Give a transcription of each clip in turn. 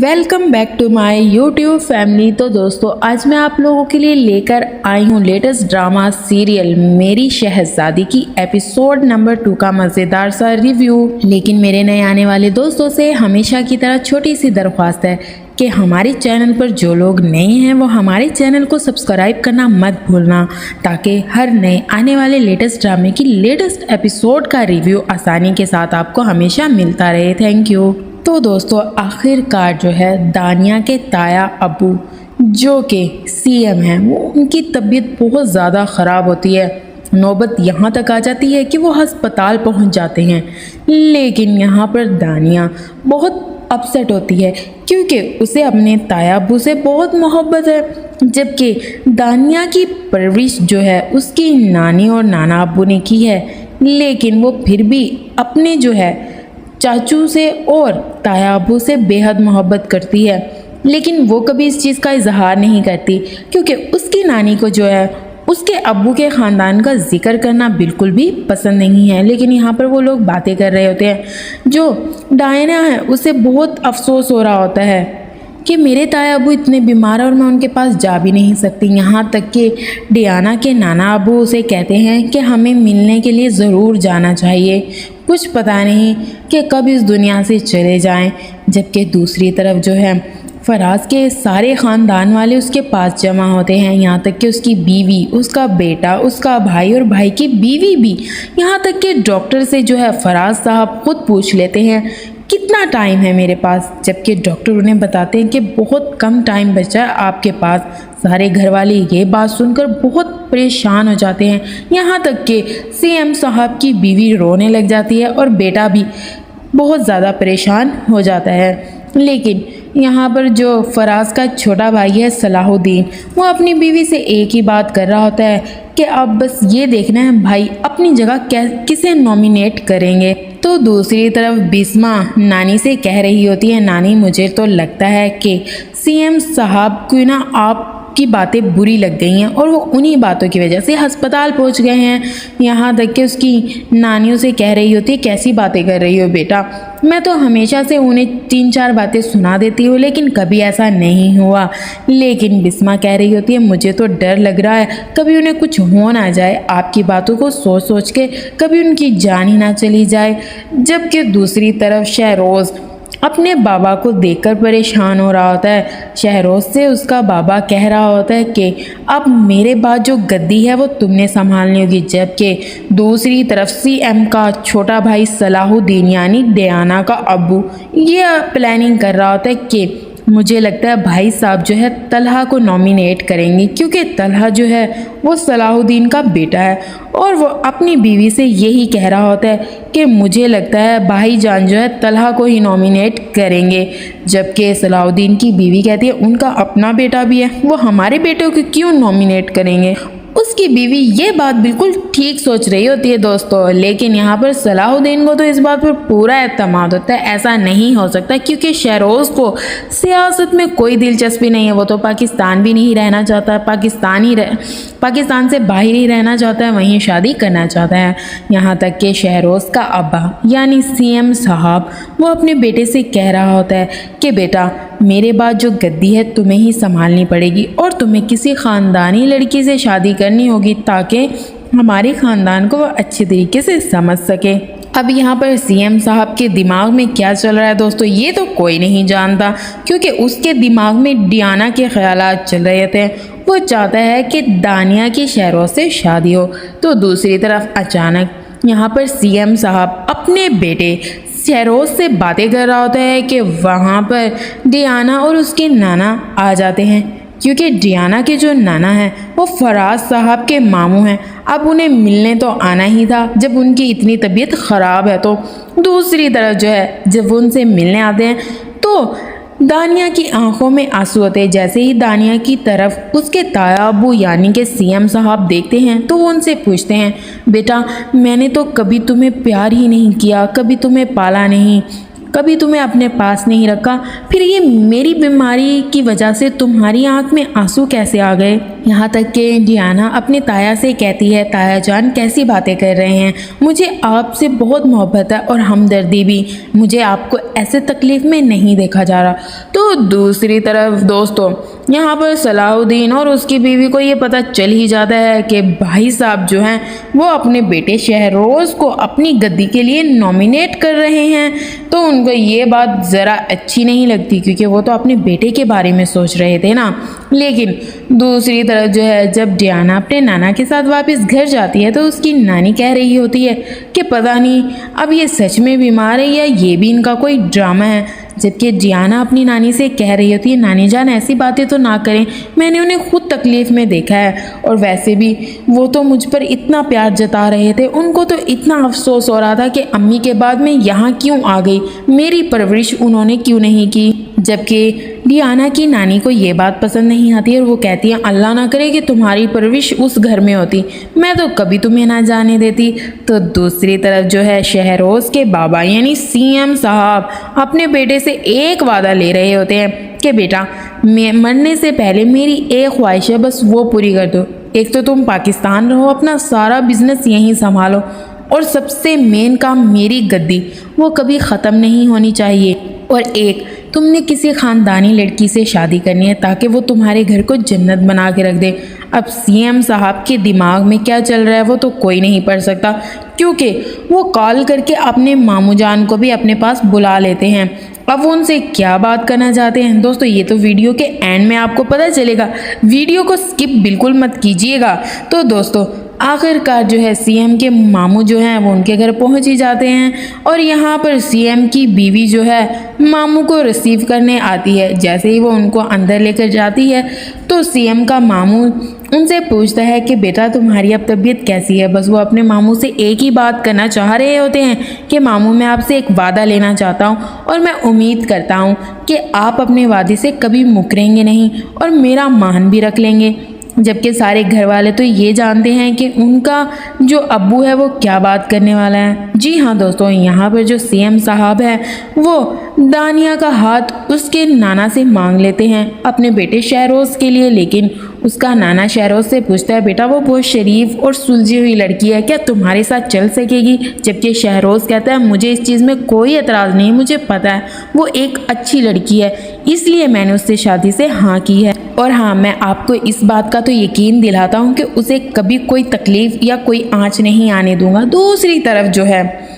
Welcome back to my YouTube family. तो दोस्तों आज मैं आप लोगों के लिए लेकर आई हूँ लेटेस्ट ड्रामा सीरियल मेरी शहजादी की एपिसोड नंबर 2 का मज़ेदार सा रिव्यू। लेकिन मेरे नए आने वाले दोस्तों से हमेशा की तरह छोटी सी दरख्वास्त है कि हमारे चैनल पर जो लोग नए हैं वो हमारे चैनल को सब्सक्राइब करना मत भूलना, ताकि हर नए आने वाले लेटेस्ट ड्रामे की लेटेस्ट एपिसोड का रिव्यू आसानी के साथ आपको हमेशा मिलता रहे। Thank you. तो दोस्तों आखिरकार जो है दानिया के ताया अबू जो कि सीएम हैं, वो उनकी तबीयत बहुत ज़्यादा ख़राब होती है। नौबत यहाँ तक आ जाती है कि वो अस्पताल पहुँच जाते हैं। लेकिन यहाँ पर दानिया बहुत अपसेट होती है क्योंकि उसे अपने ताया अबू से बहुत मोहब्बत है, जबकि दानिया की परवरिश जो है उसकी नानी और नाना अबू ने की है। लेकिन वो फिर भी अपने जो है चाचू से और ताया अबू से बेहद मोहब्बत करती है। लेकिन वो कभी इस चीज़ का इजहार नहीं करती क्योंकि उसकी नानी को जो है उसके अब्बू के ख़ानदान का जिक्र करना बिल्कुल भी पसंद नहीं है। लेकिन यहाँ पर वो लोग बातें कर रहे होते हैं। जो डायना है उसे बहुत अफसोस हो रहा होता है कि मेरे ताया अबू इतने बीमार हैं और मैं उनके पास जा भी नहीं सकती। यहाँ तक कि डियाना के नाना अबू उसे कहते हैं कि हमें मिलने के लिए ज़रूर जाना चाहिए, कुछ पता नहीं कि कब इस दुनिया से चले जाएं। जबकि दूसरी तरफ जो है फराज के सारे ख़ानदान वाले उसके पास जमा होते हैं, यहाँ तक कि उसकी बीवी, उसका बेटा, उसका भाई और भाई की बीवी भी। यहाँ तक कि डॉक्टर से जो है फराज साहब खुद पूछ लेते हैं कितना टाइम है मेरे पास, जबकि डॉक्टर उन्हें बताते हैं कि बहुत कम टाइम बचा है आपके पास। सारे घर वाले ये बात सुनकर बहुत परेशान हो जाते हैं। यहाँ तक कि सीएम साहब की बीवी रोने लग जाती है और बेटा भी बहुत ज़्यादा परेशान हो जाता है। लेकिन यहाँ पर जो फराज का छोटा भाई है सलाहुद्दीन, वो अपनी बीवी से एक ही बात कर रहा होता है कि अब बस ये देखना है भाई अपनी जगह किसे नॉमिनेट करेंगे। तो दूसरी तरफ बिस्मा नानी से कह रही होती है, नानी मुझे तो लगता है कि सीएम साहब को ना आपकी बातें बुरी लग गई हैं और वो उन्हीं बातों की वजह से अस्पताल पहुंच गए हैं। यहाँ तक कि उसकी नानियों से कह रही होती है कैसी बातें कर रही हो बेटा, मैं तो हमेशा से उन्हें 3-4 बातें सुना देती हूँ लेकिन कभी ऐसा नहीं हुआ। लेकिन बिस्मा कह रही होती है मुझे तो डर लग रहा है कभी उन्हें कुछ हो ना जाए, आपकी बातों को सोच सोच के कभी उनकी जान ही ना चली जाए। जबकि दूसरी तरफ शहरोज़ अपने बाबा को देखकर परेशान हो रहा होता है। शहरोज़ से उसका बाबा कह रहा होता है कि अब मेरे बाद जो गद्दी है वो तुमने संभालनी होगी। जबकि दूसरी तरफ सीएम का छोटा भाई सलाहुद्दीन यानी डियाना का अब्बू ये प्लानिंग कर रहा होता है कि मुझे लगता है भाई साहब जो है तलहा को नॉमिनेट करेंगे, क्योंकि तलहा जो है वो सलाहुद्दीन का बेटा है और वो अपनी बीवी से यही कह रहा होता है कि मुझे लगता है भाईजान जो है तलहा को ही नॉमिनेट करेंगे। जबकि सलाहुद्दीन की बीवी कहती है उनका अपना बेटा भी है, वो हमारे बेटे को क्यों नॉमिनेट करेंगे। उसकी बीवी ये बात बिल्कुल ठीक सोच रही होती है दोस्तों। लेकिन यहाँ पर सलाहुद्दीन को तो इस बात पर पूरा एतमाद होता है ऐसा नहीं हो सकता, क्योंकि शहरोज़ को सियासत में कोई दिलचस्पी नहीं है। वो तो पाकिस्तान भी नहीं रहना चाहता, पाकिस्तान से बाहर ही रहना चाहता है, वहीं शादी करना चाहता है। यहाँ तक कि शहरोज़ का अब्बा यानी सीएम साहब वो अपने बेटे से कह रहा होता है कि बेटा मेरे बाद जो गद्दी है तुम्हें ही संभालनी पड़ेगी और तुम्हें किसी ख़ानदानी लड़की से शादी करनी होगी ताकि हमारे ख़ानदान को वो अच्छे तरीके से समझ सके। अब यहाँ पर सीएम साहब के दिमाग में क्या चल रहा है दोस्तों ये तो कोई नहीं जानता, क्योंकि उसके दिमाग में डियाना के ख्यालात चल रहे थे। वो चाहता है कि दानिया की शहरों से शादी हो। तो दूसरी तरफ अचानक यहाँ पर सीएम साहब अपने बेटे शहरोज़ से बातें कर रहा होता है कि वहाँ पर डियाना और उसके नाना आ जाते हैं, क्योंकि डियाना के जो नाना हैं वो फराज साहब के मामू हैं। अब उन्हें मिलने तो आना ही था जब उनकी इतनी तबीयत ख़राब है। तो दूसरी तरफ जो है जब वो उनसे मिलने आते हैं तो दानिया की आंखों में आंसू होते हैं। जैसे ही दानिया की तरफ उसके ताया अबू यानी कि सीएम साहब देखते हैं तो वो उनसे पूछते हैं बेटा मैंने तो कभी तुम्हें प्यार ही नहीं किया, कभी तुम्हें पाला नहीं, कभी तुम्हें अपने पास नहीं रखा, फिर ये मेरी बीमारी की वजह से तुम्हारी आंख में आंसू कैसे आ गए। यहाँ तक कि डियाना अपनी ताया से कहती है, ताया जान कैसी बातें कर रहे हैं, मुझे आपसे बहुत मोहब्बत है और हमदर्दी भी, मुझे आपको ऐसे तकलीफ़ में नहीं देखा जा रहा। तो दूसरी तरफ दोस्तों यहाँ पर सलाहुद्दीन और उसकी बीवी को ये पता चल ही जाता है कि भाई साहब जो हैं वो अपने बेटे शहरोज़ को अपनी गद्दी के लिए नॉमिनेट कर रहे हैं। तो उनको ये बात ज़रा अच्छी नहीं लगती, क्योंकि वो तो अपने बेटे के बारे में सोच रहे थे ना। लेकिन दूसरी तरफ जो है, जब डियाना अपने नाना के साथ वापस घर जाती है तो उसकी नानी कह रही होती है कि पता नहीं अब ये सच में बीमार है या ये भी इनका कोई ड्रामा है। जबकि डियाना अपनी नानी से कह रही होती है, नानी जान ऐसी बातें तो ना करें, मैंने उन्हें खुद तकलीफ़ में देखा है और वैसे भी वो तो मुझ पर इतना प्यार जता रहे थे, उनको तो इतना अफसोस हो रहा था कि अम्मी के बाद मैं यहाँ क्यों आ गई, मेरी परवरिश उन्होंने क्यों नहीं की। जबकि डियाना की नानी को ये बात पसंद नहीं आती और वो कहती है, अल्लाह ना करे कि तुम्हारी परवरिश उस घर में होती, मैं तो कभी तुम्हें ना जाने देती। तो दूसरी तरफ जो है, शहरोज़ के बाबा यानी सीएम साहब अपने बेटे से एक वादा ले रहे होते हैं कि बेटा मरने से पहले मेरी एक ख्वाहिश है, बस वो पूरी कर दो। एक तो तुम पाकिस्तान रहो, अपना सारा बिजनेस यहीं संभालो, और सबसे मेन काम मेरी गद्दी वो कभी ख़त्म नहीं होनी चाहिए, और एक तुमने किसी ख़ानदानी लड़की से शादी करनी है ताकि वो तुम्हारे घर को जन्नत बना के रख दे। अब सीएम साहब के दिमाग में क्या चल रहा है वो तो कोई नहीं पढ़ सकता, क्योंकि वो कॉल करके अपने मामू जान को भी अपने पास बुला लेते हैं। अब वो उनसे क्या बात करना चाहते हैं दोस्तों, ये तो वीडियो के एंड में आपको पता चलेगा, वीडियो को स्किप बिल्कुल मत कीजिएगा। तो दोस्तों आखिरकार जो है सीएम के मामू जो हैं वो उनके घर पहुंच ही जाते हैं, और यहाँ पर सीएम की बीवी जो है मामू को रिसीव करने आती है। जैसे ही वो उनको अंदर लेकर जाती है तो सीएम का मामू उनसे पूछता है कि बेटा तुम्हारी अब तबीयत कैसी है। बस वो अपने मामू से एक ही बात करना चाह रहे होते हैं कि मामू मैं आपसे एक वादा लेना चाहता हूँ और मैं उम्मीद करता हूँ कि आप अपने वादे से कभी मुकरेंगे नहीं और मेरा मान भी रख लेंगे। जबकि सारे घर वाले तो ये जानते हैं कि उनका जो अब्बू है वो क्या बात करने वाला है। जी हाँ दोस्तों, यहाँ पर जो सीएम साहब है वो दानिया का हाथ उसके नाना से मांग लेते हैं अपने बेटे शहरोज़ के लिए, लेकिन उसका नाना शहरोज़ से पूछता है, बेटा वो बहुत शरीफ और सुलझी हुई लड़की है, क्या तुम्हारे साथ चल सकेगी। जबकि शहरोज़ कहता है, मुझे इस चीज़ में कोई एतराज़ नहीं, मुझे पता है वो एक अच्छी लड़की है, इसलिए मैंने उससे शादी से हाँ की है। और हाँ, मैं आपको इस बात का तो यकीन दिलाता हूँ कि उसे कभी कोई तकलीफ़ या कोई आँच नहीं आने दूंगा। दूसरी तरफ जो है,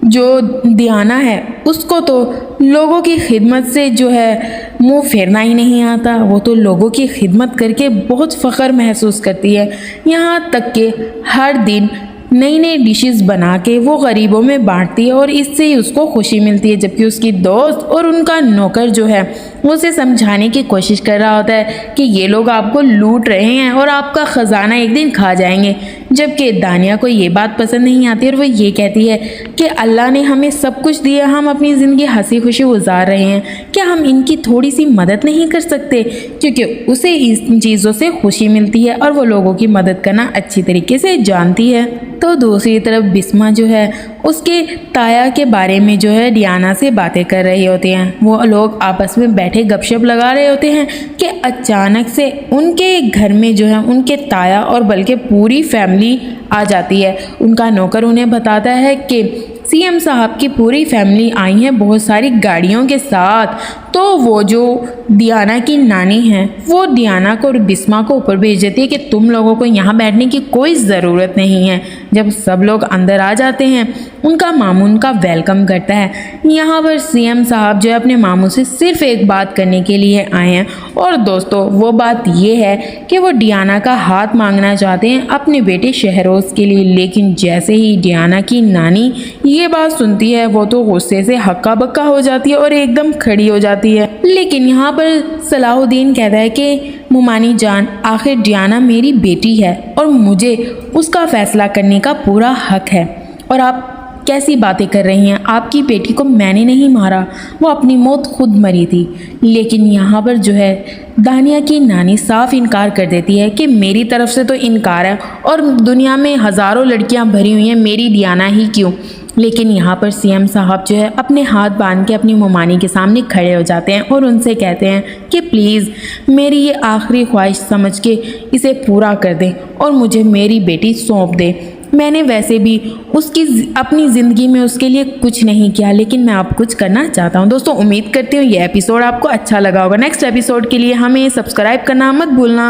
जो डियाना है उसको तो लोगों की खिदमत से जो है मुंह फेरना ही नहीं आता, वो तो लोगों की खिदमत करके बहुत फ़ख्र महसूस करती है। यहाँ तक कि हर दिन नई नई डिशेस बना के वो गरीबों में बांटती है और इससे ही उसको खुशी मिलती है। जबकि उसकी दोस्त और उनका नौकर जो है वो उसे समझाने की कोशिश कर रहा होता है कि ये लोग आपको लूट रहे हैं और आपका ख़जाना एक दिन खा जाएंगे। जबकि दानिया को ये बात पसंद नहीं आती और वो ये कहती है कि अल्लाह ने हमें सब कुछ दिया, हम अपनी ज़िंदगी हंसी खुशी गुजार रहे हैं, क्या हम इनकी थोड़ी सी मदद नहीं कर सकते, क्योंकि उसे इन चीज़ों से खुशी मिलती है और वो लोगों की मदद करना अच्छी तरीके से जानती है। तो दूसरी तरफ बिस्मा जो है उसके ताया के बारे में जो है डियाना से बातें कर रही होती हैं। वो लोग आपस में बैठे गपशप लगा रहे होते हैं कि अचानक से उनके घर में जो है उनके ताया और बल्कि पूरी फैमिली आ जाती है। उनका नौकर उन्हें बताता है कि सीएम साहब की पूरी फैमिली आई है बहुत सारी गाड़ियों के साथ। तो वो जो डियाना की नानी है वो डियाना को और बिस्मा को ऊपर भेज देती है कि तुम लोगों को यहाँ बैठने की कोई ज़रूरत नहीं है। जब सब लोग अंदर आ जाते हैं उनका मामू उनका वेलकम करता है। यहाँ पर सीएम साहब जो है अपने मामू से सिर्फ एक बात करने के लिए आए हैं, और दोस्तों वो बात ये है कि वो डियाना का हाथ मांगना चाहते हैं अपने बेटे शहरोज़ के लिए। लेकिन जैसे ही डियाना की नानी ये बात सुनती है वो तो गुस्से से हक्का बक्का हो जाती है और एकदम खड़ी हो जाती है। लेकिन यहाँ पर सलाहुद्दीन कहता है कि मुमानी जान, आखिर डियाना मेरी बेटी है और मुझे उसका फैसला करने का पूरा हक है, और आप कैसी बातें कर रही हैं, आपकी बेटी को मैंने नहीं मारा, वो अपनी मौत खुद मरी थी। लेकिन यहाँ पर जो है दानिया की नानी साफ इनकार कर देती है कि मेरी तरफ से तो इनकार है और दुनिया में हज़ारों लड़कियाँ भरी हुई हैं, मेरी डियाना ही क्यों। लेकिन यहाँ पर सीएम साहब जो है अपने हाथ बांध के अपनी ममानी के सामने खड़े हो जाते हैं और उनसे कहते हैं कि प्लीज़ मेरी ये आखिरी ख्वाहिश समझ के इसे पूरा कर दें और मुझे मेरी बेटी सौंप दें। मैंने वैसे भी उसकी अपनी ज़िंदगी में उसके लिए कुछ नहीं किया, लेकिन मैं अब कुछ करना चाहता हूँ। दोस्तों उम्मीद करती हूँ ये एपिसोड आपको अच्छा लगा होगा। नेक्स्ट एपिसोड के लिए हमें सब्सक्राइब करना मत भूलना।